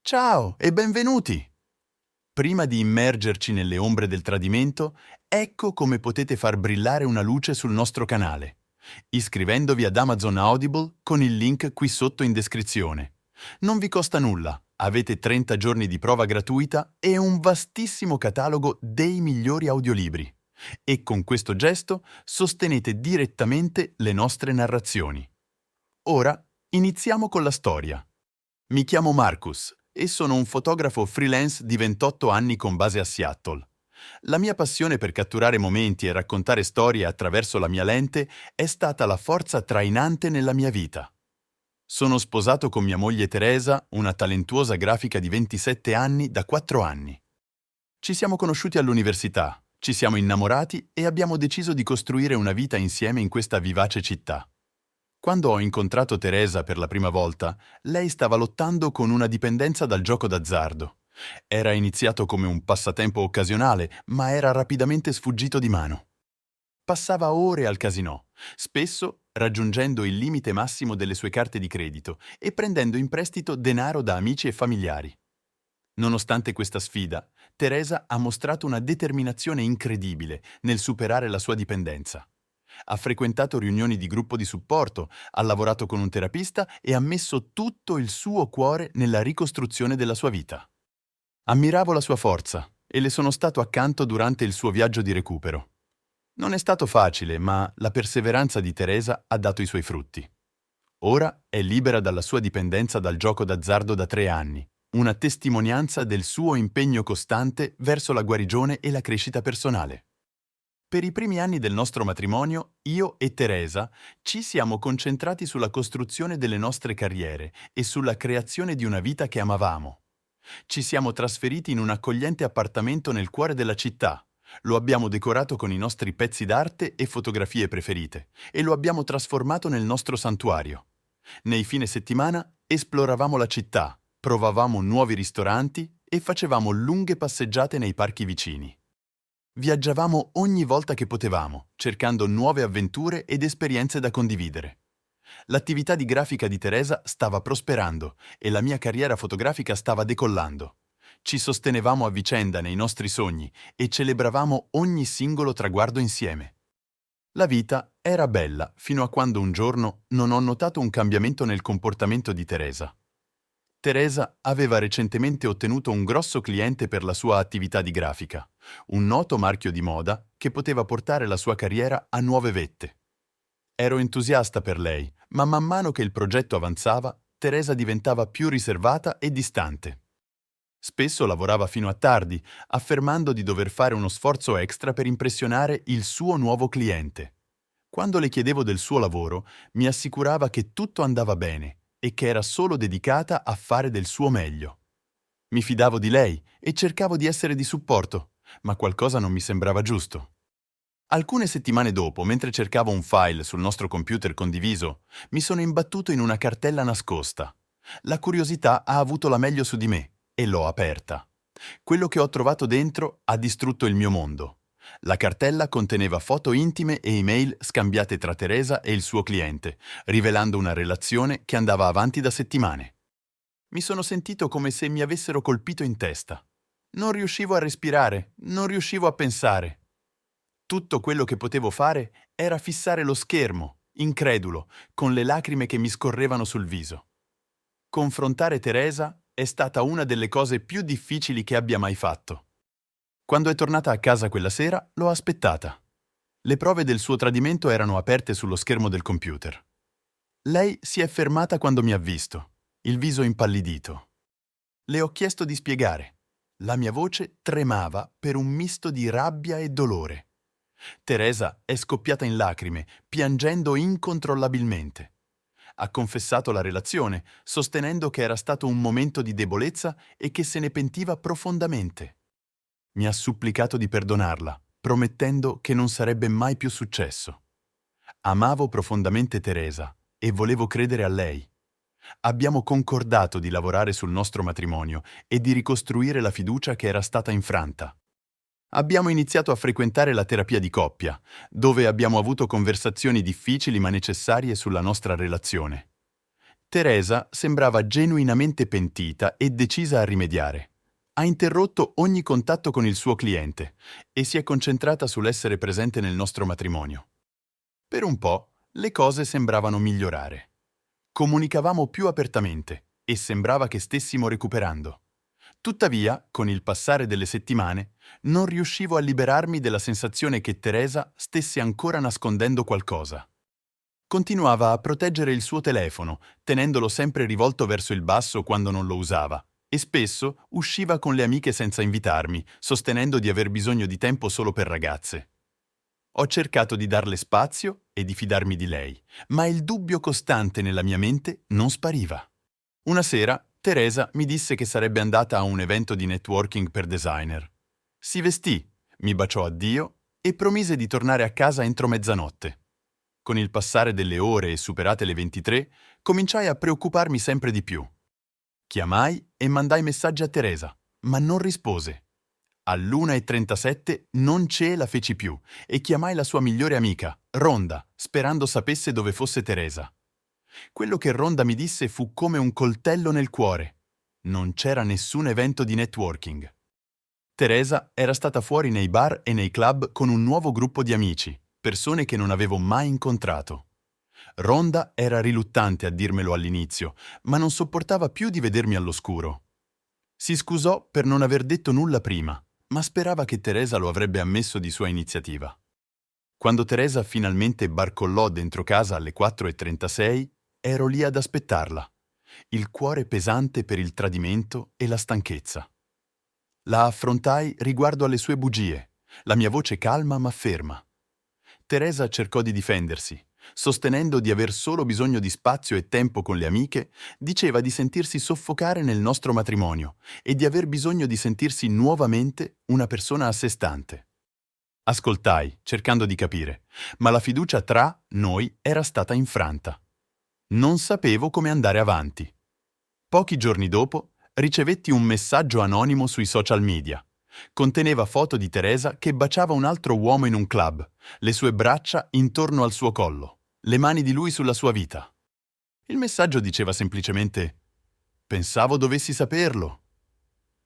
Ciao e benvenuti! Prima di immergerci nelle ombre del tradimento, ecco come potete far brillare una luce sul nostro canale, iscrivendovi ad Amazon Audible con il link qui sotto in descrizione. Non vi costa nulla, avete 30 giorni di prova gratuita e un vastissimo catalogo dei migliori audiolibri. E con questo gesto sostenete direttamente le nostre narrazioni. Ora iniziamo con la storia. Mi chiamo Marcus e sono un fotografo freelance di 28 anni con base a Seattle. La mia passione per catturare momenti e raccontare storie attraverso la mia lente è stata la forza trainante nella mia vita. Sono sposato con mia moglie Teresa, una talentuosa grafica di 27 anni da 4 anni. Ci siamo conosciuti all'università, ci siamo innamorati e abbiamo deciso di costruire una vita insieme in questa vivace città. Quando ho incontrato Teresa per la prima volta, lei stava lottando con una dipendenza dal gioco d'azzardo. Era iniziato come un passatempo occasionale, ma era rapidamente sfuggito di mano. Passava ore al casinò, spesso raggiungendo il limite massimo delle sue carte di credito e prendendo in prestito denaro da amici e familiari. Nonostante questa sfida, Teresa ha mostrato una determinazione incredibile nel superare la sua dipendenza. Ha frequentato riunioni di gruppo di supporto, ha lavorato con un terapista e ha messo tutto il suo cuore nella ricostruzione della sua vita. Ammiravo la sua forza e le sono stato accanto durante il suo viaggio di recupero. Non è stato facile, ma la perseveranza di Teresa ha dato i suoi frutti. Ora è libera dalla sua dipendenza dal gioco d'azzardo da 3 anni, una testimonianza del suo impegno costante verso la guarigione e la crescita personale. Per i primi anni del nostro matrimonio, io e Teresa ci siamo concentrati sulla costruzione delle nostre carriere e sulla creazione di una vita che amavamo. Ci siamo trasferiti in un accogliente appartamento nel cuore della città. Lo abbiamo decorato con i nostri pezzi d'arte e fotografie preferite e lo abbiamo trasformato nel nostro santuario. Nei fine settimana esploravamo la città, provavamo nuovi ristoranti e facevamo lunghe passeggiate nei parchi vicini. Viaggiavamo ogni volta che potevamo, cercando nuove avventure ed esperienze da condividere. L'attività di grafica di Teresa stava prosperando e la mia carriera fotografica stava decollando. Ci sostenevamo a vicenda nei nostri sogni e celebravamo ogni singolo traguardo insieme. La vita era bella fino a quando un giorno non ho notato un cambiamento nel comportamento di Teresa. Teresa aveva recentemente ottenuto un grosso cliente per la sua attività di grafica, un noto marchio di moda che poteva portare la sua carriera a nuove vette. Ero entusiasta per lei, ma man mano che il progetto avanzava, Teresa diventava più riservata e distante. Spesso lavorava fino a tardi, affermando di dover fare uno sforzo extra per impressionare il suo nuovo cliente. Quando le chiedevo del suo lavoro, mi assicurava che tutto andava bene e che era solo dedicata a fare del suo meglio. Mi fidavo di lei e cercavo di essere di supporto, ma qualcosa non mi sembrava giusto. Alcune settimane dopo, mentre cercavo un file sul nostro computer condiviso, mi sono imbattuto in una cartella nascosta. La curiosità ha avuto la meglio su di me e l'ho aperta. Quello che ho trovato dentro ha distrutto il mio mondo. La cartella conteneva foto intime e email scambiate tra Teresa e il suo cliente, rivelando una relazione che andava avanti da settimane. Mi sono sentito come se mi avessero colpito in testa. Non riuscivo a respirare, non riuscivo a pensare. Tutto quello che potevo fare era fissare lo schermo, incredulo, con le lacrime che mi scorrevano sul viso. Confrontare Teresa è stata una delle cose più difficili che abbia mai fatto. Quando è tornata a casa quella sera, l'ho aspettata. Le prove del suo tradimento erano aperte sullo schermo del computer. Lei si è fermata quando mi ha visto, il viso impallidito. Le ho chiesto di spiegare. La mia voce tremava per un misto di rabbia e dolore. Teresa è scoppiata in lacrime, piangendo incontrollabilmente. Ha confessato la relazione, sostenendo che era stato un momento di debolezza e che se ne pentiva profondamente. Mi ha supplicato di perdonarla, promettendo che non sarebbe mai più successo. Amavo profondamente Teresa e volevo credere a lei. Abbiamo concordato di lavorare sul nostro matrimonio e di ricostruire la fiducia che era stata infranta. Abbiamo iniziato a frequentare la terapia di coppia, dove abbiamo avuto conversazioni difficili ma necessarie sulla nostra relazione. Teresa sembrava genuinamente pentita e decisa a rimediare. Ha interrotto ogni contatto con il suo cliente e si è concentrata sull'essere presente nel nostro matrimonio. Per un po' le cose sembravano migliorare. Comunicavamo più apertamente e sembrava che stessimo recuperando. Tuttavia, con il passare delle settimane, non riuscivo a liberarmi della sensazione che Teresa stesse ancora nascondendo qualcosa. Continuava a proteggere il suo telefono, tenendolo sempre rivolto verso il basso quando non lo usava, e spesso usciva con le amiche senza invitarmi, sostenendo di aver bisogno di tempo solo per ragazze. Ho cercato di darle spazio e di fidarmi di lei, ma il dubbio costante nella mia mente non spariva. Una sera, Teresa mi disse che sarebbe andata a un evento di networking per designer. Si vestì, mi baciò addio e promise di tornare a casa entro mezzanotte. Con il passare delle ore e superate le 23, cominciai a preoccuparmi sempre di più. Chiamai e mandai messaggi a Teresa, ma non rispose. All'1:37 non ce la feci più e chiamai la sua migliore amica, Ronda, sperando sapesse dove fosse Teresa. Quello che Ronda mi disse fu come un coltello nel cuore. Non c'era nessun evento di networking. Teresa era stata fuori nei bar e nei club con un nuovo gruppo di amici, persone che non avevo mai incontrato. Ronda era riluttante a dirmelo all'inizio, ma non sopportava più di vedermi all'oscuro. Si scusò per non aver detto nulla prima, ma sperava che Teresa lo avrebbe ammesso di sua iniziativa. Quando Teresa finalmente barcollò dentro casa alle 4:36, ero lì ad aspettarla, il cuore pesante per il tradimento e la stanchezza. La affrontai riguardo alle sue bugie, la mia voce calma ma ferma. Teresa cercò di difendersi. Sostenendo di aver solo bisogno di spazio e tempo con le amiche, diceva di sentirsi soffocare nel nostro matrimonio e di aver bisogno di sentirsi nuovamente una persona a sé stante. Ascoltai, cercando di capire, ma la fiducia tra noi era stata infranta. Non sapevo come andare avanti. Pochi giorni dopo, ricevetti un messaggio anonimo sui social media. Conteneva foto di Teresa che baciava un altro uomo in un club, le sue braccia intorno al suo collo, le mani di lui sulla sua vita. Il messaggio diceva semplicemente: «Pensavo dovessi saperlo».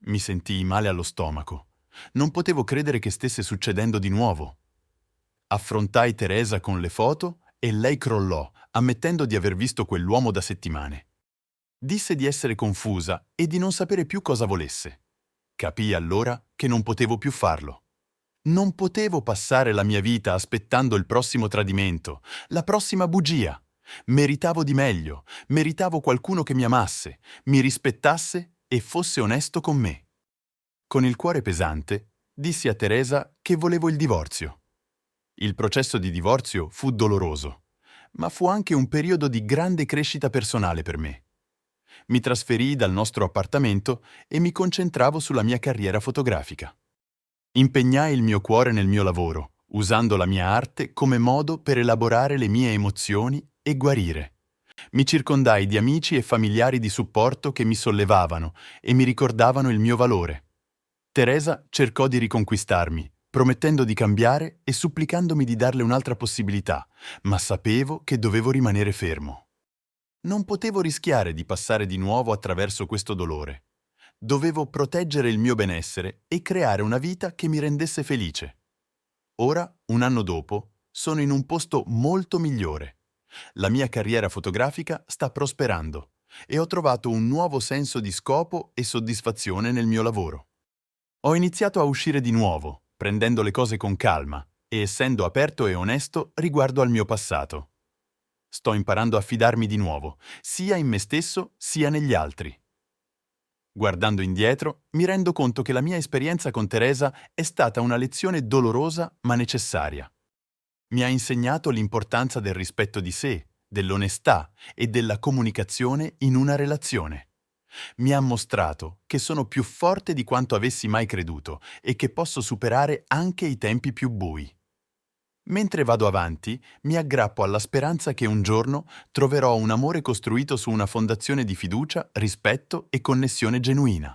Mi sentii male allo stomaco. Non potevo credere che stesse succedendo di nuovo. Affrontai Teresa con le foto e lei crollò, ammettendo di aver visto quell'uomo da settimane. Disse di essere confusa e di non sapere più cosa volesse. Capii allora che non potevo più farlo. Non potevo passare la mia vita aspettando il prossimo tradimento, la prossima bugia. Meritavo di meglio, meritavo qualcuno che mi amasse, mi rispettasse e fosse onesto con me. Con il cuore pesante, dissi a Teresa che volevo il divorzio. Il processo di divorzio fu doloroso, ma fu anche un periodo di grande crescita personale per me. Mi trasferii dal nostro appartamento e mi concentravo sulla mia carriera fotografica. Impegnai il mio cuore nel mio lavoro, usando la mia arte come modo per elaborare le mie emozioni e guarire. Mi circondai di amici e familiari di supporto che mi sollevavano e mi ricordavano il mio valore. Teresa cercò di riconquistarmi, promettendo di cambiare e supplicandomi di darle un'altra possibilità, ma sapevo che dovevo rimanere fermo. Non potevo rischiare di passare di nuovo attraverso questo dolore. Dovevo proteggere il mio benessere e creare una vita che mi rendesse felice. Ora, un anno dopo, sono in un posto molto migliore. La mia carriera fotografica sta prosperando e ho trovato un nuovo senso di scopo e soddisfazione nel mio lavoro. Ho iniziato a uscire di nuovo, prendendo le cose con calma e essendo aperto e onesto riguardo al mio passato. Sto imparando a fidarmi di nuovo, sia in me stesso sia negli altri. Guardando indietro, mi rendo conto che la mia esperienza con Teresa è stata una lezione dolorosa ma necessaria. Mi ha insegnato l'importanza del rispetto di sé, dell'onestà e della comunicazione in una relazione. Mi ha mostrato che sono più forte di quanto avessi mai creduto e che posso superare anche i tempi più bui. Mentre vado avanti, mi aggrappo alla speranza che un giorno troverò un amore costruito su una fondazione di fiducia, rispetto e connessione genuina.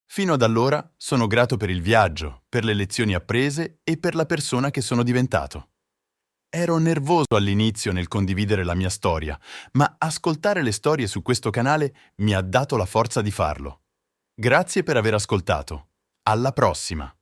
Fino ad allora sono grato per il viaggio, per le lezioni apprese e per la persona che sono diventato. Ero nervoso all'inizio nel condividere la mia storia, ma ascoltare le storie su questo canale mi ha dato la forza di farlo. Grazie per aver ascoltato. Alla prossima!